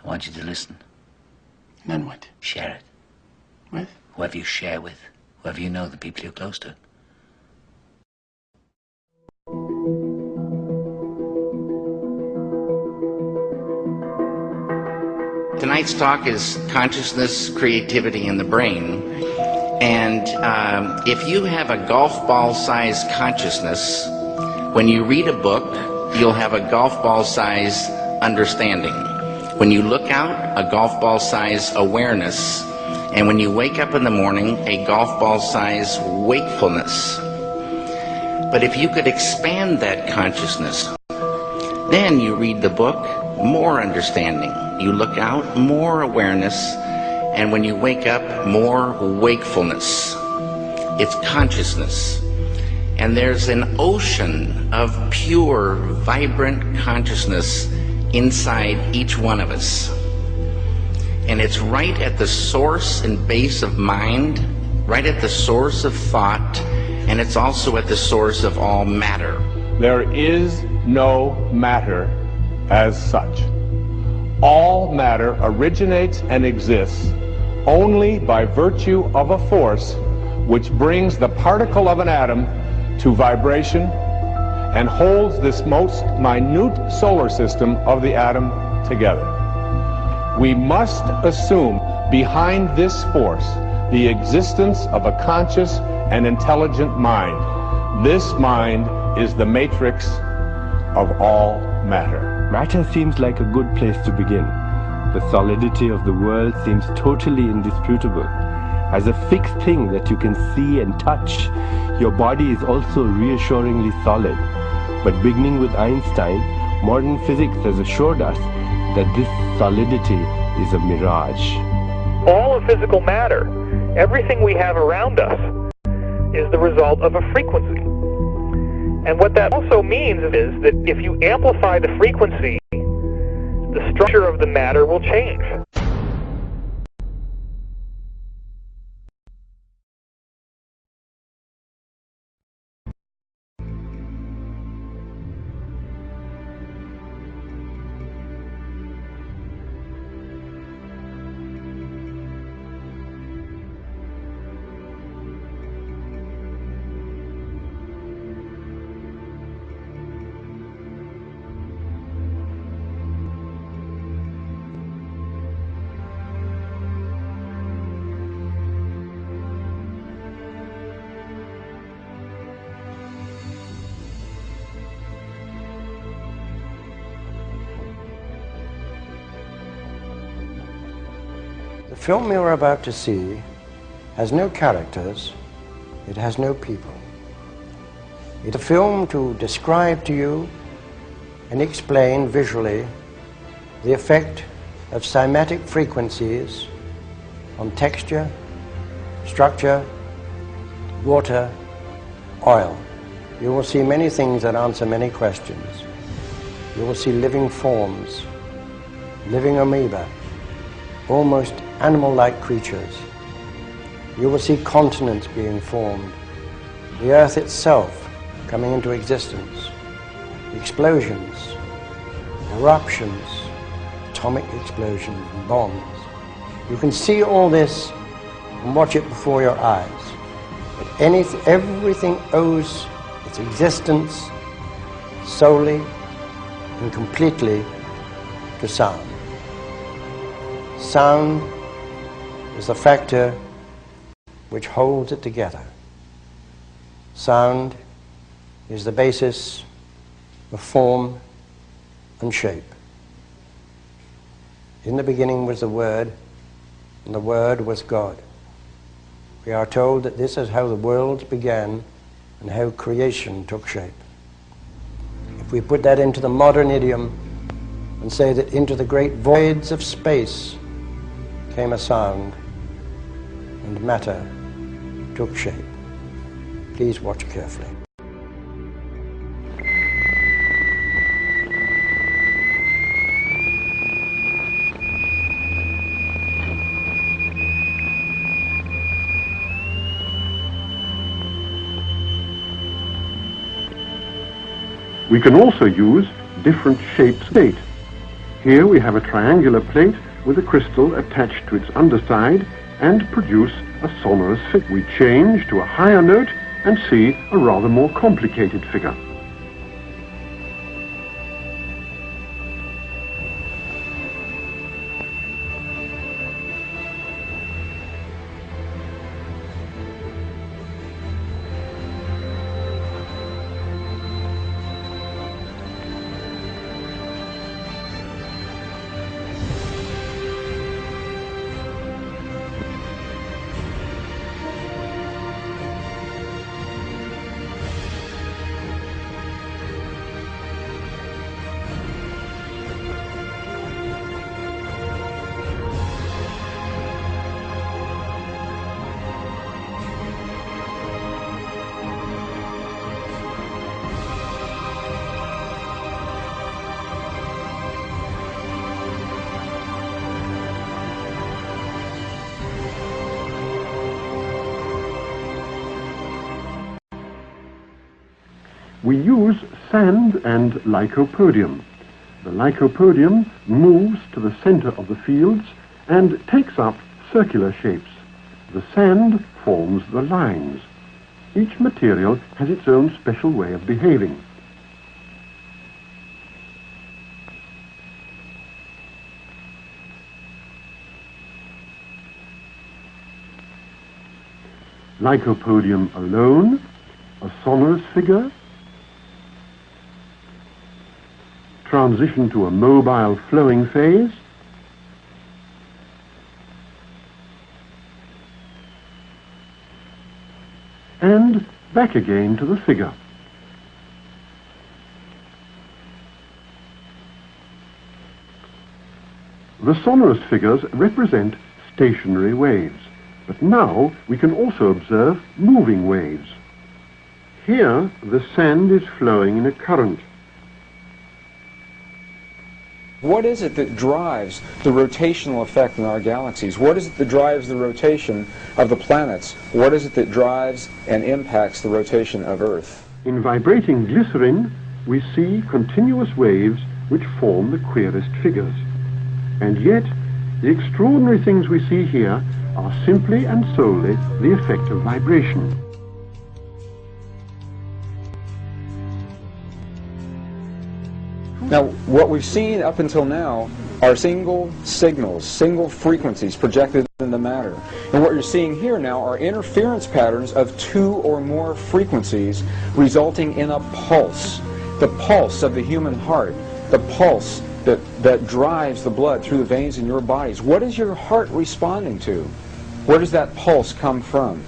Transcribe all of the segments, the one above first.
want you to listen. And then what? Share it. With? Whoever you share with. Whoever you know, the people you're close to. Tonight's talk is consciousness, creativity, and the brain. And if you have a golf ball-sized consciousness, when you read a book, you'll have a golf ball-sized understanding. When you look out, a golf ball-sized awareness. And when you wake up in the morning, a golf ball-sized wakefulness. But if you could expand that consciousness, then you read the book, more understanding. You look out, more awareness. And when you wake up, more wakefulness. It's consciousness. And there's an ocean of pure, vibrant consciousness inside each one of us. And it's right at the source and base of mind, right at the source of thought, and it's also at the source of all matter. There is no matter as such. All matter originates and exists only by virtue of a force which brings the particle of an atom to vibration and holds this most minute solar system of the atom together. We must assume behind this force the existence of a conscious and intelligent mind. This mind is the matrix of all matter. Matter seems like a good place to begin. The solidity of the world seems totally indisputable. As a fixed thing that you can see and touch, your body is also reassuringly solid. But beginning with Einstein, modern physics has assured us that this solidity is a mirage. All of physical matter, everything we have around us, is the result of a frequency. And what that also means is that if you amplify the frequency, the structure of the matter will change. The film you're about to see has no characters, it has no people. It's a film to describe to you and explain visually the effect of cymatic frequencies on texture, structure, water, oil. You will see many things that answer many questions. You will see living forms, living amoeba, almost animal-like creatures. You will see continents being formed, the earth itself coming into existence, explosions, eruptions, atomic explosions and bombs. You can see all this and watch it before your eyes. But everything owes its existence solely and completely to sound. Sound is the factor which holds it together. Sound is the basis of form and shape. In the beginning was the Word, and the Word was God. We are told that this is how the worlds began and how creation took shape. If we put that into the modern idiom and say that into the great voids of space came a sound, and matter took shape. Please watch carefully. We can also use different shapes of state. Here we have a triangular plate with a crystal attached to its underside and produce a sonorous figure. We change to a higher note and see a rather more complicated figure. We use sand and lycopodium. The lycopodium moves to the center of the fields and takes up circular shapes. The sand forms the lines. Each material has its own special way of behaving. Lycopodium alone, a sonorous figure, transition to a mobile flowing phase, and back again to the figure. The sonorous figures represent stationary waves, but now we can also observe moving waves. Here the sand is flowing in a current. What is it that drives the rotational effect in our galaxies? What is it that drives the rotation of the planets? What is it that drives and impacts the rotation of Earth? In vibrating glycerin, we see continuous waves which form the queerest figures. And yet, the extraordinary things we see here are simply and solely the effect of vibration. Now, what we've seen up until now are single signals, single frequencies projected in the matter. And what you're seeing here now are interference patterns of two or more frequencies resulting in a pulse. The pulse of the human heart, the pulse that drives the blood through the veins in your bodies. What is your heart responding to? Where does that pulse come from?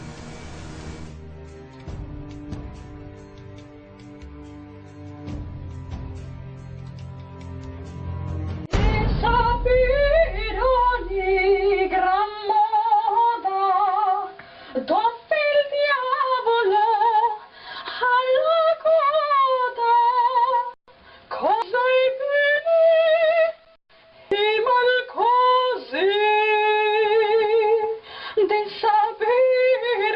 De sapere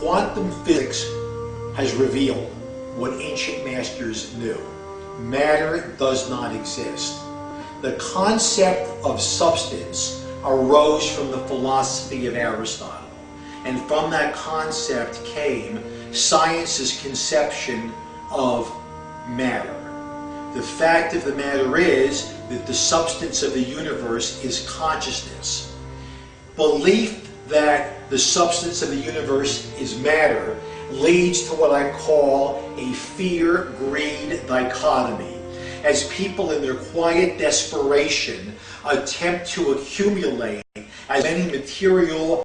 Quantum physics has revealed what ancient masters knew. Matter does not exist. The concept of substance arose from the philosophy of Aristotle, and from that concept came science's conception of matter. The fact of the matter is that the substance of the universe is consciousness. Belief that the substance of the universe is matter leads to what I call a fear-greed dichotomy, as people in their quiet desperation attempt to accumulate as many material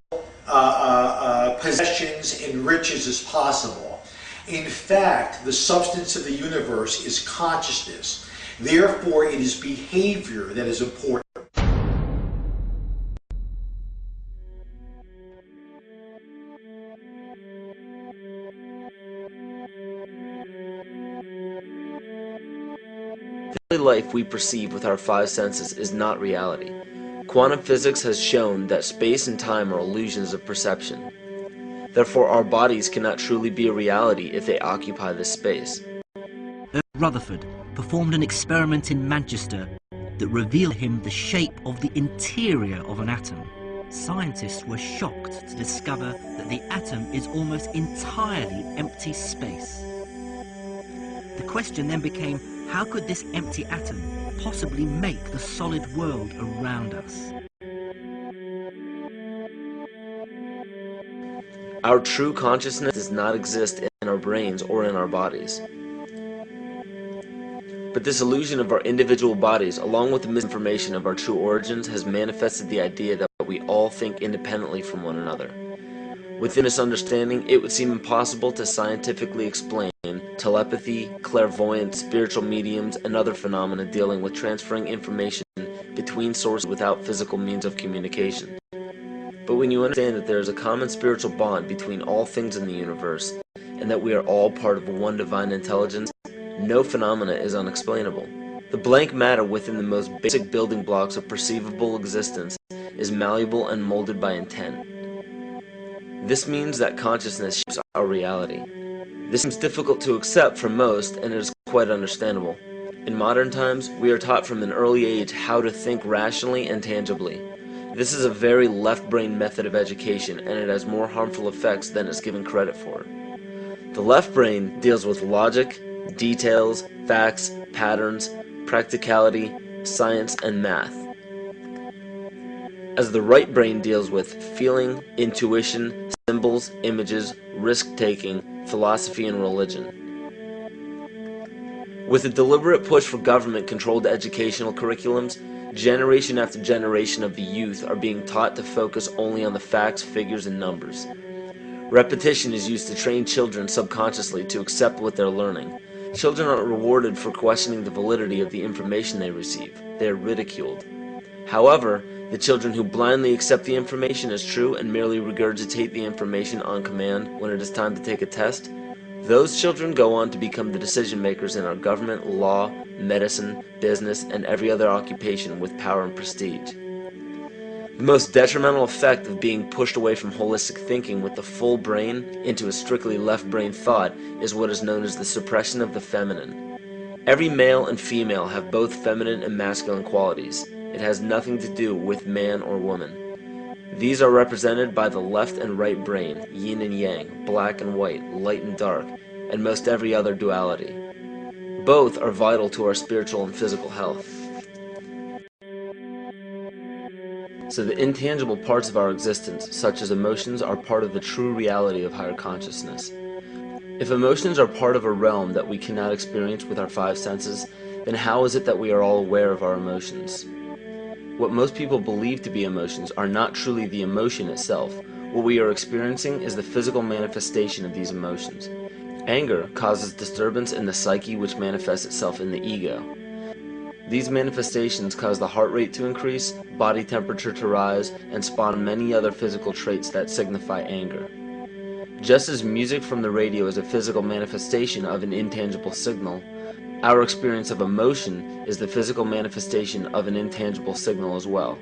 possessions and riches as possible. In fact, the substance of the universe is consciousness. Therefore, it is behavior that is important. The life we perceive with our five senses is not reality. Quantum physics has shown that space and time are illusions of perception. Therefore, our bodies cannot truly be a reality if they occupy this space. Rutherford performed an experiment in Manchester that revealed him the shape of the interior of an atom. Scientists were shocked to discover that the atom is almost entirely empty space. The question then became, how could this empty atom possibly make the solid world around us? Our true consciousness does not exist in our brains or in our bodies. But this illusion of our individual bodies, along with the misinformation of our true origins, has manifested the idea that we all think independently from one another. Within this understanding, it would seem impossible to scientifically explain telepathy, clairvoyance, spiritual mediums, and other phenomena dealing with transferring information between sources without physical means of communication. But when you understand that there is a common spiritual bond between all things in the universe, and that we are all part of one divine intelligence, no phenomena is unexplainable. The blank matter within the most basic building blocks of perceivable existence is malleable and molded by intent. This means that consciousness shapes our reality. This seems difficult to accept for most, and it is quite understandable. In modern times, we are taught from an early age how to think rationally and tangibly. This is a very left-brain method of education, and it has more harmful effects than is given credit for. The left brain deals with logic, details, facts, patterns, practicality, science, and math, as the right brain deals with feeling, intuition, symbols, images, risk-taking, philosophy, and religion. With a deliberate push for government-controlled educational curriculums, generation after generation of the youth are being taught to focus only on the facts, figures, and numbers. Repetition is used to train children subconsciously to accept what they're learning. Children aren't rewarded for questioning the validity of the information they receive. They are ridiculed. However, the children who blindly accept the information as true and merely regurgitate the information on command when it is time to take a test, those children go on to become the decision makers in our government, law, medicine, business, and every other occupation with power and prestige. The most detrimental effect of being pushed away from holistic thinking with the full brain into a strictly left brain thought is what is known as the suppression of the feminine. Every male and female have both feminine and masculine qualities. It has nothing to do with man or woman. These are represented by the left and right brain, yin and yang, black and white, light and dark, and most every other duality. Both are vital to our spiritual and physical health. So the intangible parts of our existence, such as emotions, are part of the true reality of higher consciousness. If emotions are part of a realm that we cannot experience with our five senses, then how is it that we are all aware of our emotions? What most people believe to be emotions are not truly the emotion itself. What we are experiencing is the physical manifestation of these emotions. Anger causes disturbance in the psyche, which manifests itself in the ego. These manifestations cause the heart rate to increase, body temperature to rise, and spawn many other physical traits that signify anger. Just as music from the radio is a physical manifestation of an intangible signal, our experience of emotion is the physical manifestation of an intangible signal as well.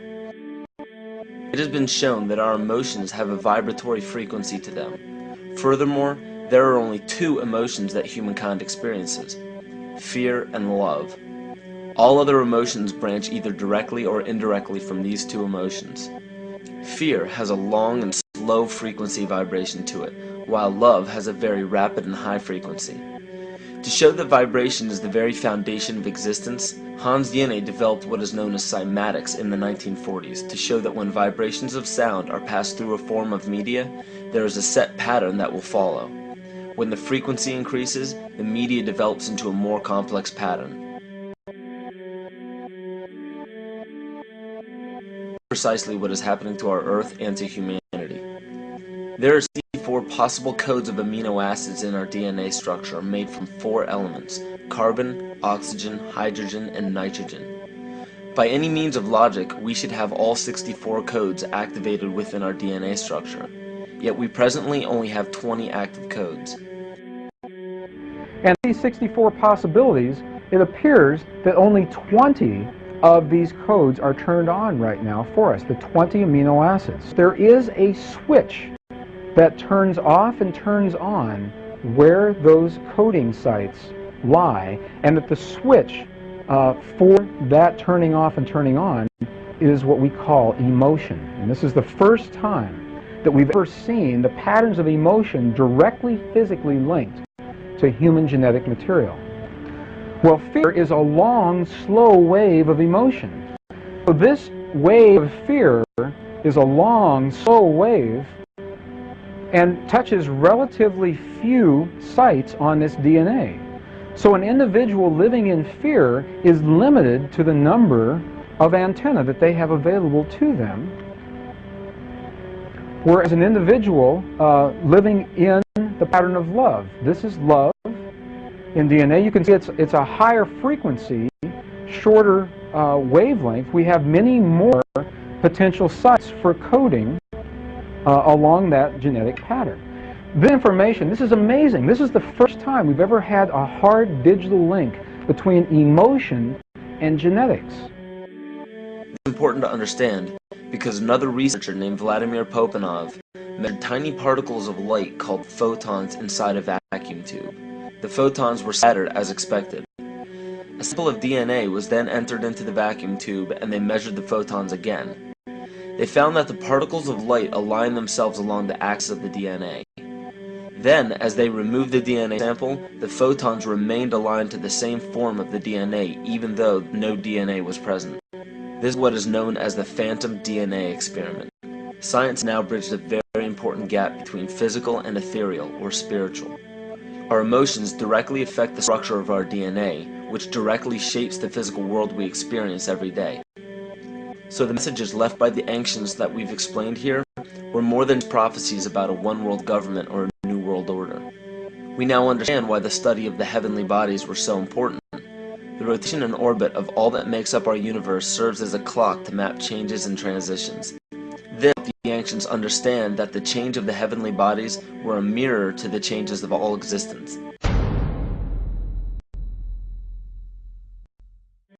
It has been shown that our emotions have a vibratory frequency to them. Furthermore, there are only two emotions that humankind experiences: fear and love. All other emotions branch either directly or indirectly from these two emotions. Fear has a long and slow frequency vibration to it, while love has a very rapid and high frequency. To show that vibration is the very foundation of existence, Hans Jenny developed what is known as cymatics in the 1940s to show that when vibrations of sound are passed through a form of media, there is a set pattern that will follow. When the frequency increases, the media develops into a more complex pattern. Precisely what is happening to our Earth and to humanity. There are 64 possible codes of amino acids in our DNA structure made from 4 elements: carbon, oxygen, hydrogen, and nitrogen. By any means of logic, we should have all 64 codes activated within our DNA structure, yet we presently only have 20 active codes. And these 64 possibilities, it appears that only 20 of these codes are turned on right now for us, the 20 amino acids. There is a switch that turns off and turns on where those coding sites lie, and that the switch for that turning off and turning on is what we call emotion. And this is the first time that we've ever seen the patterns of emotion directly physically linked to human genetic material. Well, fear is a long, slow wave of emotion. So this wave of fear is a long, slow wave and touches relatively few sites on this DNA. So an individual living in fear is limited to the number of antennae that they have available to them, whereas an individual living in the pattern of love, this is love in DNA, you can see it's a higher frequency, shorter wavelength. We have many more potential sites for coding along that genetic pattern. The information, this is amazing. This is the first time we've ever had a hard digital link between emotion and genetics. It's important to understand because another researcher named Vladimir Popanov measured tiny particles of light called photons inside a vacuum tube. The photons were scattered as expected. A sample of DNA was then entered into the vacuum tube and they measured the photons again. They found that the particles of light aligned themselves along the axis of the DNA. Then, as they removed the DNA sample, the photons remained aligned to the same form of the DNA even though no DNA was present. This is what is known as the phantom DNA experiment. Science now bridged a very important gap between physical and ethereal, or spiritual. Our emotions directly affect the structure of our DNA, which directly shapes the physical world we experience every day. So the messages left by the ancients that we've explained here were more than prophecies about a one-world government or a new world order. We now understand why the study of the heavenly bodies were so important. The rotation and orbit of all that makes up our universe serves as a clock to map changes and transitions. This helped the ancients understand that the change of the heavenly bodies were a mirror to the changes of all existence.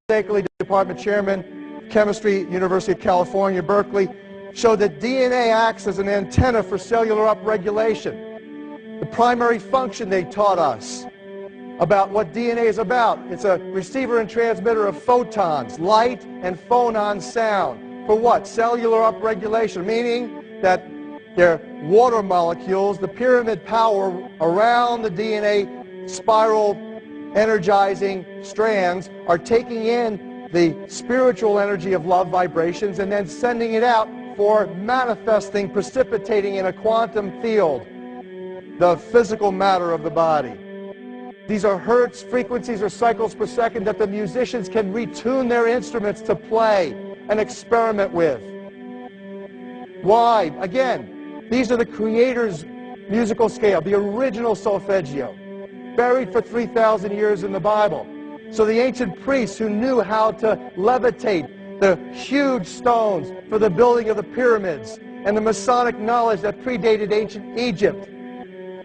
Bakley, Department Chairman, Chemistry, University of California, Berkeley, showed that DNA acts as an antenna for cellular upregulation. The primary function they taught us about what DNA is about, it's a receiver and transmitter of photons, light and phonon sound. For what? Cellular upregulation, meaning that their water molecules, the pyramid power around the DNA spiral energizing strands, are taking in the spiritual energy of love vibrations and then sending it out for manifesting, precipitating in a quantum field, the physical matter of the body. These are hertz, frequencies, or cycles per second that the musicians can retune their instruments to play and experiment with. Why? Again, these are the Creator's musical scale, the original solfeggio, buried for 3,000 years in the Bible. So the ancient priests who knew how to levitate the huge stones for the building of the pyramids, and the Masonic knowledge that predated ancient Egypt,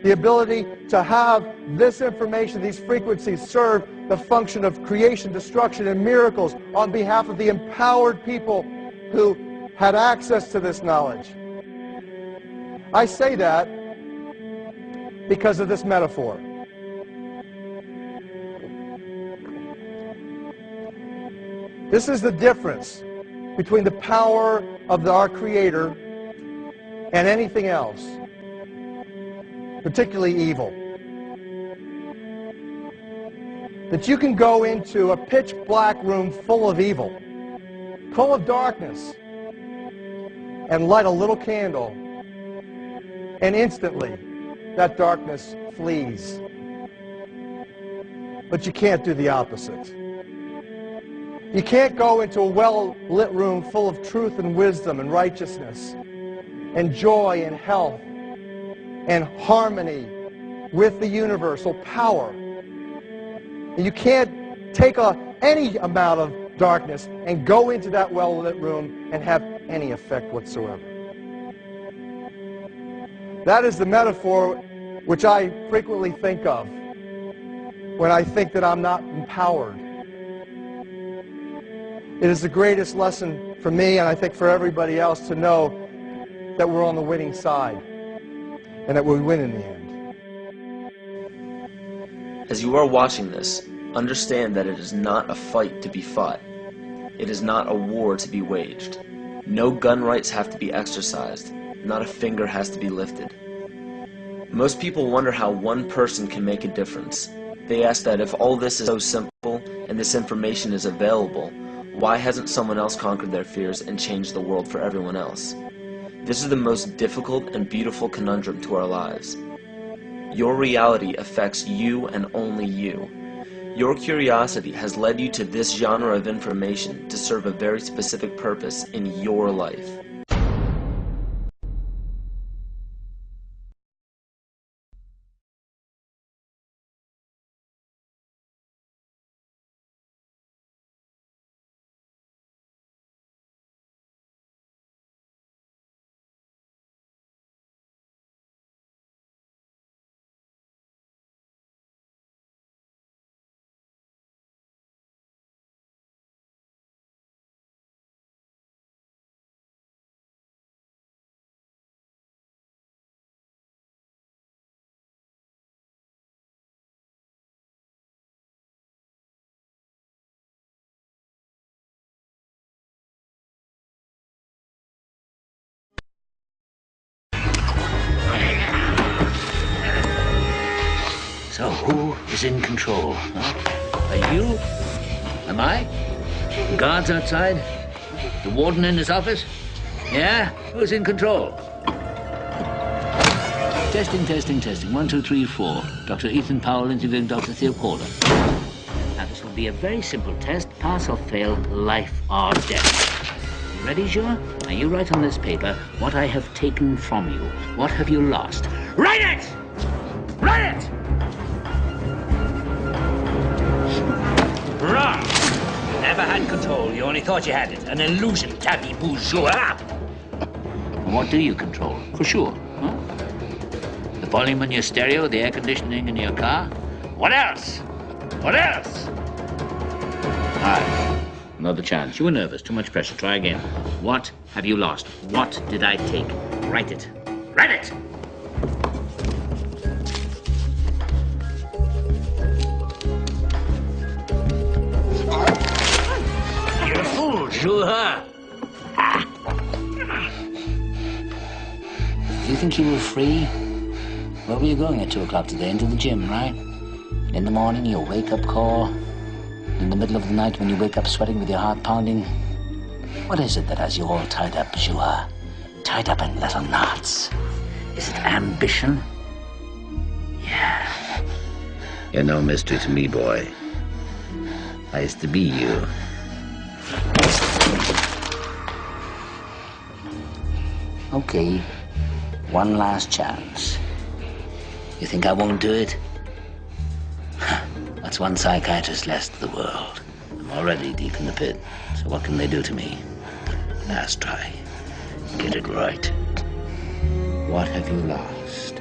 the ability to have this information, these frequencies, serve the function of creation, destruction, and miracles on behalf of the empowered people who had access to this knowledge. I say that because of this metaphor. This is the difference between the power of our Creator and anything else, particularly evil. That you can go into a pitch black room full of evil, full of darkness, and light a little candle, and instantly that darkness flees. But you can't do the opposite. You can't go into a well-lit room full of truth and wisdom and righteousness and joy and health and harmony with the universal power. And you can't take any amount of darkness and go into that well-lit room and have any effect whatsoever. That is the metaphor which I frequently think of when I think that I'm not empowered. It is the greatest lesson for me, and I think for everybody else, to know that we're on the winning side and that we win in the end. As you are watching this, understand that it is not a fight to be fought. It is not a war to be waged. No gun rights have to be exercised. Not a finger has to be lifted. Most people wonder how one person can make a difference. They ask that if all this is so simple and this information is available, why hasn't someone else conquered their fears and changed the world for everyone else? This is the most difficult and beautiful conundrum to our lives. Your reality affects you and only you. Your curiosity has led you to this genre of information to serve a very specific purpose in your life. So, who is in control? Huh? Are you? Am I? The guards outside? The warden in his office? Yeah? Who's in control? Testing, testing, testing. 1, 2, 3, 4. Dr. Ethan Powell interviewing Dr. Theo Calder. Now, this will be a very simple test. Pass or fail, life or death. You ready, Joe? Now, you write on this paper what I have taken from you. What have you lost? Write it! Write it! Wrong! You never had control. You only thought you had it. An illusion, tabby bourgeois. What do you control? For sure. Huh? The volume in your stereo, the air conditioning in your car. What else? What else? All right. Another chance. You were nervous. Too much pressure. Try again. What have you lost? What did I take? Write it. Write it! You're a fool, Juha. You think you were free? Where were you going at 2 o'clock today? Into the gym, right? In the morning, your wake-up call. In the middle of the night when you wake up sweating with your heart pounding. What is it that has you all tied up, Juha? Tied up in little knots? Is it ambition? Yeah. You're no mystery to me, boy. I used to be you. Okay. One last chance. You think I won't do it? That's one psychiatrist less to the world. I'm already deep in the pit, so what can they do to me? Last try. Get it right. What have you lost?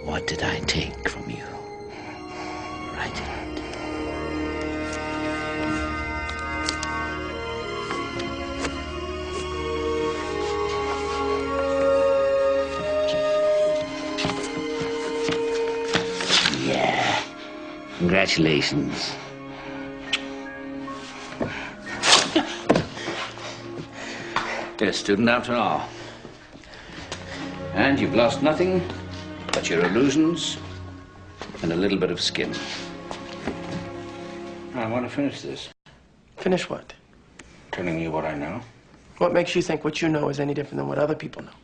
What did I take from you? Write it. Congratulations. You're a student after all. And you've lost nothing but your illusions and a little bit of skin. I want to finish this. Finish what? Telling you what I know. What makes you think what you know is any different than what other people know?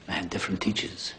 I had different teachers.